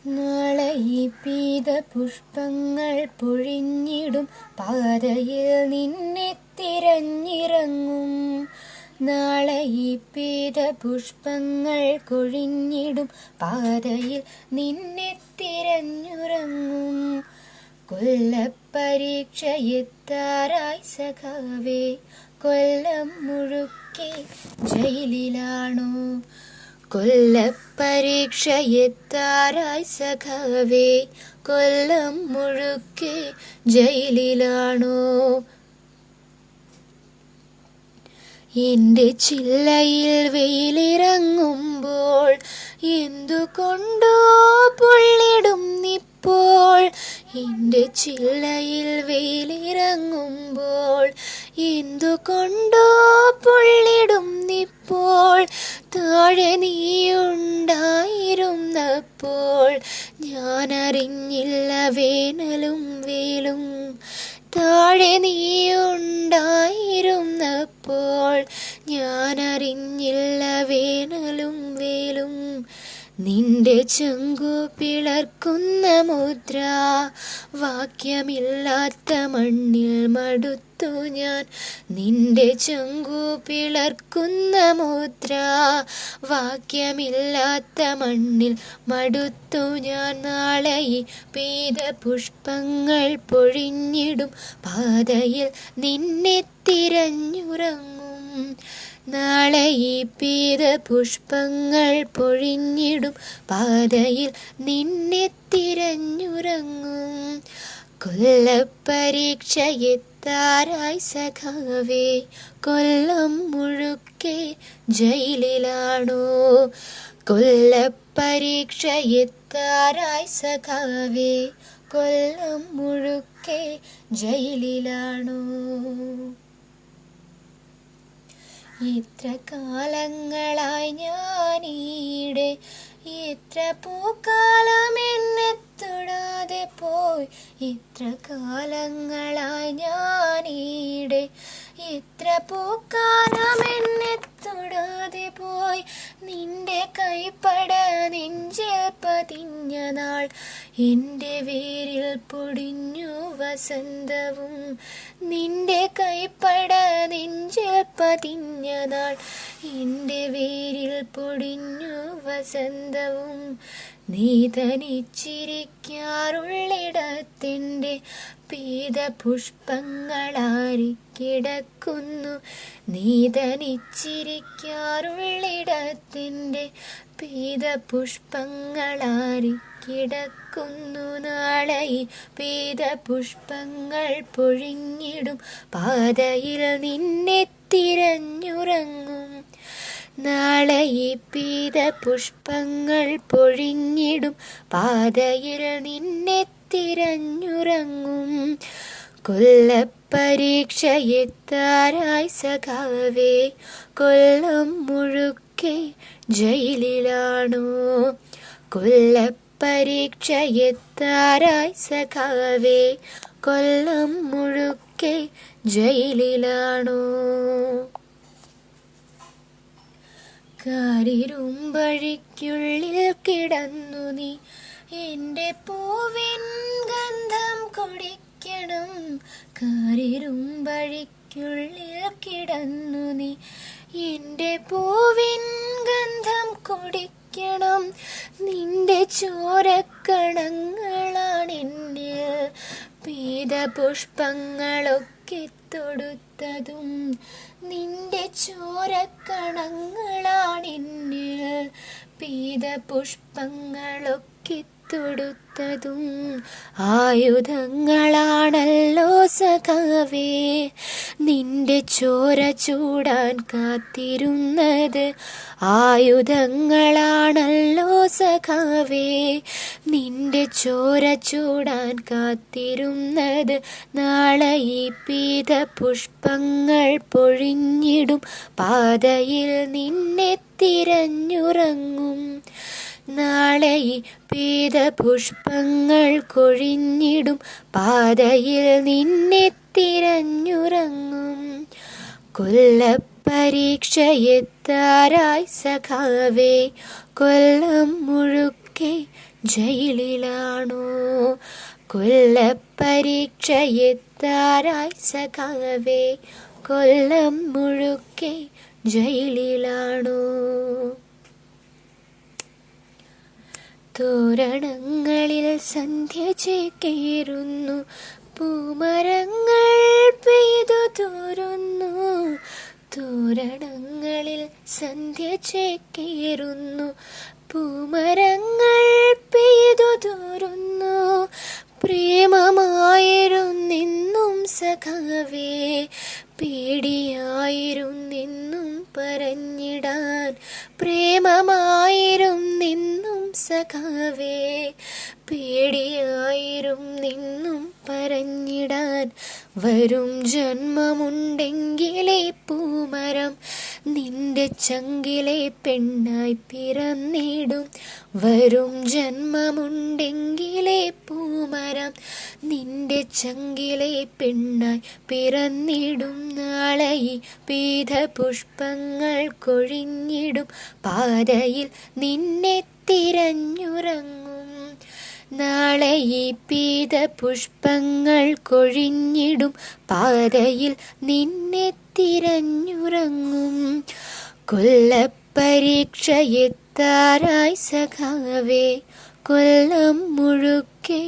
നാളെ ഈ പീത പുഷ്പങ്ങൾ പൊഴിഞ്ഞിടും പാതയിൽ നിന്നെ തിരഞ്ഞിറങ്ങും. നാളെ ഈ പീത പുഷ്പങ്ങൾ കൊഴിഞ്ഞിടും പാതയിൽ നിന്നെ തിരഞ്ഞിറങ്ങും. കൊല്ലപ്പരീക്ഷ എത്താറായി സഖാവേ, കൊല്ലം മുഴുക്കെ ജയിലിലാണോ? കൊല്ലപ്പരീക്ഷ എത്താറായി സഖാവേ, കൊല്ലം മുഴുക്കെ ജയിലിലാണോ? എന്റെ ചില്ലയിൽ വെയിലിറങ്ങുമ്പോൾ എന്തുകൊണ്ടോ പൊള്ളിടുന്നിപ്പോൾ. എന്റെ ചില്ലയിൽ വെയിലിറങ്ങുമ്പോൾ എന്തുകൊണ്ടോ പൊള്ളിടുന്നിപ്പോൾ. താഴെ നീയുണ്ടായിരുന്നപ്പോൾ ഞാനറിഞ്ഞില്ല വേനലും വെയിലും. താഴെ നീയുണ്ടായിരുന്നപ്പോൾ ഞാനറിഞ്ഞില്ല വേനലും വെയിലും. നിന്റെ ചങ്കു പിളർക്കുന്ന മുദ്ര വാക്യമില്ലാത്ത മണ്ണിൽ മടുത്തു ഞാൻ. നിന്റെ ചങ്കു പിളർക്കുന്ന മുദ്ര വാക്യമില്ലാത്ത മണ്ണിൽ മടുത്തു ഞാൻ. നാളെ ഈ പീത പുഷ്പങ്ങൾ പൊഴിഞ്ഞിടും പാതയിൽ നിന്നെ തിരഞ്ഞുറങ്ങും. നാളെ ഈ പീത പുഷ്പങ്ങൾ പൊഴിഞ്ഞിടും പാതയിൽ നിന്നെ തിരഞ്ഞുറങ്ങും. കൊല്ലപ്പരീക്ഷ എത്താറായി സഖാവേ, കൊല്ലം മുഴുക്കെ ജയിലിലാണോ? കൊല്ലപ്പരീക്ഷ എത്താറായി സഖാവേ, കൊല്ലം മുഴുക്കെ ജയിലിലാണോ? ഇത്ര കാലങ്ങളായി ഞാനീടെ, ഇത്ര പൂക്കാലം എന്നെ തൊടാതെ പോയി. ഇത്ര കാലങ്ങളായി ഞാനീടെ, ഇത്ര പൂക്കാലം എന്നെ തൊടാതെ പോയി. നിന്റെ കൈപ്പട നെഞ്ചിൽ പതിഞ്ഞ നാൾ എൻ്റെ വേരിൽ പൊടിഞ്ഞു വസന്തവും. നിന്റെ കൈപ്പട നെഞ്ചിൽ പതിഞ്ഞ നാൾ എൻ്റെ വേരിൽ പൊടിഞ്ഞു വസന്തവും. നീ തനിച്ചിരിക്കാറുള്ളിടത്തിൻ്റെ പീത പുഷ്പങ്ങളാരിക്കിടക്കുന്നു. നീ തനിച്ചിരിക്കാറുള്ളിടത്തിൻ്റെ പീത പുഷ്പങ്ങളാരിക്കിടക്കുന്നു. നാളെ ഈ പീത പുഷ്പങ്ങൾ പൊഴിഞ്ഞിടും പാതയിൽ നിന്നെ തിരഞ്ഞുറങ്ങും. നാളെ ഈ പീത പുഷ്പങ്ങൾ പൊഴിഞ്ഞിടും പാതയിൽ നിന്നെ തിരഞ്ഞുറങ്ങും. കൊല്ലപ്പരീക്ഷ എത്താറായി സഖാവേ, കൊല്ലം മുഴുക്കെ ജയിലിലാണോ? കൊല്ലപ്പരീക്ഷ എത്താറായി സഖാവേ, കൊല്ലം മുഴുക്കെ ജയിലിലാണോ? കാരിരുമ്പഴിക്കുള്ളിൽ കിടന്നു നീ എൻ്റെ പൂവിൻ ഗന്ധം കുടിക്കണം. കാരിരുമ്പഴിക്കുള്ളിൽ കിടന്നു നീ എൻ്റെ പൂവിൻ ഗന്ധം കുടിക്കണം. നിന്റെ ചോരക്കണങ്ങളാണെന്നിൽ പീത പുഷ്പങ്ങളൊക്കെ തൊടുത്തതും. നിന്റെ ചോരക്കണങ്ങളാണെന്നിൽ പീത പുഷ്പങ്ങളൊക്കെ തൊടുത്തതും. ആയുധങ്ങളാണല്ലോ സഖാവേ നിന്റെ ചോര ചൂടാൻ കാത്തിരുന്നത്. ആയുധങ്ങളാണല്ലോ സഖാവേ നിന്റെ ചോര ചൂടാൻ കാത്തിരുന്നത്. നാളെ ഈ പീത പുഷ്പങ്ങൾ പൊഴിഞ്ഞിടും പാതയിൽ നിന്നെ തിരഞ്ഞുറങ്ങും. നാളെ ഈ പീത പുഷ്പങ്ങൾ കൊഴിഞ്ഞിടും പാതയിൽ നിന്നെ തിരഞ്ഞുറങ്ങും. കൊല്ലപ്പരീക്ഷ എത്താറായി സഖാവേ, കൊല്ലം മുഴുക്കെ മുഴുക്കെ ജയിലിലാണോ? കൊല്ലപ്പരീക്ഷ എത്താറായി സഖാവേ, കൊല്ലം മുഴുക്കെ ജയിലിലാണോ? തോരണങ്ങളിൽ സന്ധ്യ ചേക്കേറുന്നു, പൂമരങ്ങൾ പെയ്തു തോരുന്നു. തോരണങ്ങളിൽ സന്ധ്യ ചേക്കേറുന്നു, പൂമരങ്ങൾ പെയ്തു തോരുന്നു. പ്രേമമായിരുന്നെന്നും സഖാവേ, പേടിയായിരുന്നെന്നും പറഞ്ഞിടാൻ. പ്രേമമായിരുന്നെന്നും സഖാവേ, പേടിയായിരുന്നെന്നും പറഞ്ഞിടാൻ. വരും ജന്മമുണ്ടെങ്കിലേ പൂമരം നിന്റെ ചങ്കിലെ പെണ്ണായി പിറന്നിടും. വരും ജന്മമുണ്ടെങ്കിലേ പൂമരം നിന്റെ ചങ്കിലെ പെണ്ണായി പിറന്നിടും. നാളെ ഈ പീതപുഷ്പങ്ങൾ കൊഴിഞ്ഞിടും, പാതയിൽ നിന്നെ തിരഞ്ഞുറങ്ങും. നാളെ ഈ പീതപുഷ്പങ്ങൾ കൊഴിഞ്ഞിടും, പാതയിൽ നിന്നെ തിരഞ്ഞുറങ്ങും. കൊല്ലപ്പരീക്ഷ എത്താറായി സഖാവേ, കൊല്ലം മുഴുക്കെ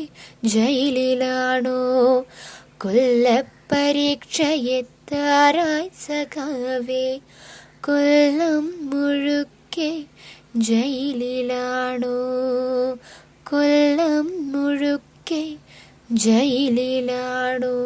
ജയിലിലാണോ? കൊല്ലപ്പരീക്ഷ എത്താറായി സഖാവേ, കൊല്ലം മുഴുക്കെ ജയിലിലാണോ? കൊല്ലം മുഴുക്കെ ജയിലിലാണോ?